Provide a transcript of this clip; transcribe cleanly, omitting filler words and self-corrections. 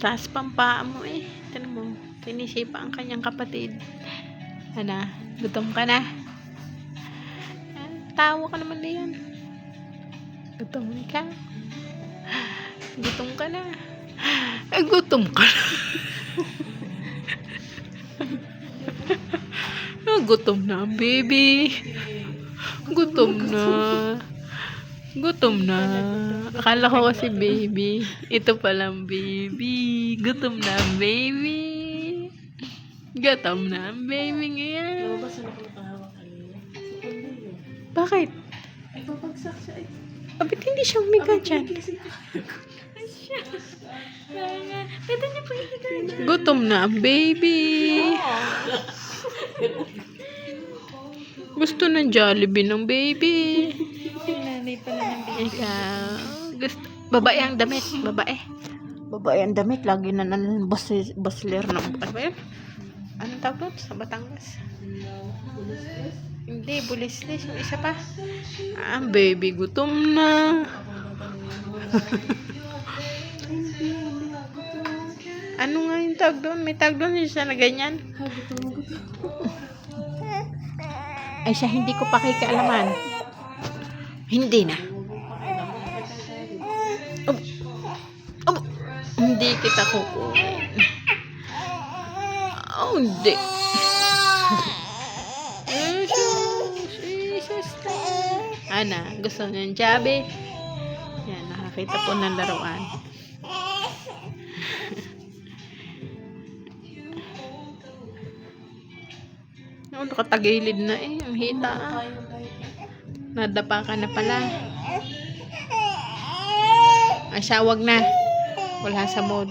Taas pang paa mo eh. Tinan mo, sinisipa ang kanyang kapatid. Ano, gutom ka na? Tawa ka naman na yan. Gutom ka? Gutom ka na? Gutom ka na? Gutom na ang baby. Gutom na. Gutom na. Akala ko kasi baby. Ito palang baby. Gutom na ang baby. Gutom na ang baby ngayon. Labas na ako nakahawak kanina. Sa pagbulo. Bakit? Ay, papagsak siya. Ay, Bakit hindi siya umiga dyan? pwede niyo po ihiga dyan. Gutom na ang baby. Gusto ng Jollibee ng baby. Nanay pala ng baby. Ikaw. Gusto. Babae ang damit. Babae. Babae ang damit. Lagi na nalang basler ng... Ano ba yun? Anong tawag doon? Sa Batangas? Hindi. Bulislis. Yung isa pa. Baby. Gutom na. Ano nga yung tawag doon? May tawag doon. Yung siya na ganyan. Gutom. Ay siya, hindi ko pa kikialaman. Hindi na. Hindi kita kukunin. Hindi. Ana, gusto niya yung Jabe. Yan, nakakita po ng laruan. Nakatagilid na eh. Ang hita. Nadapa ka na pala. Ay, siya, wag na. Wala sa mood.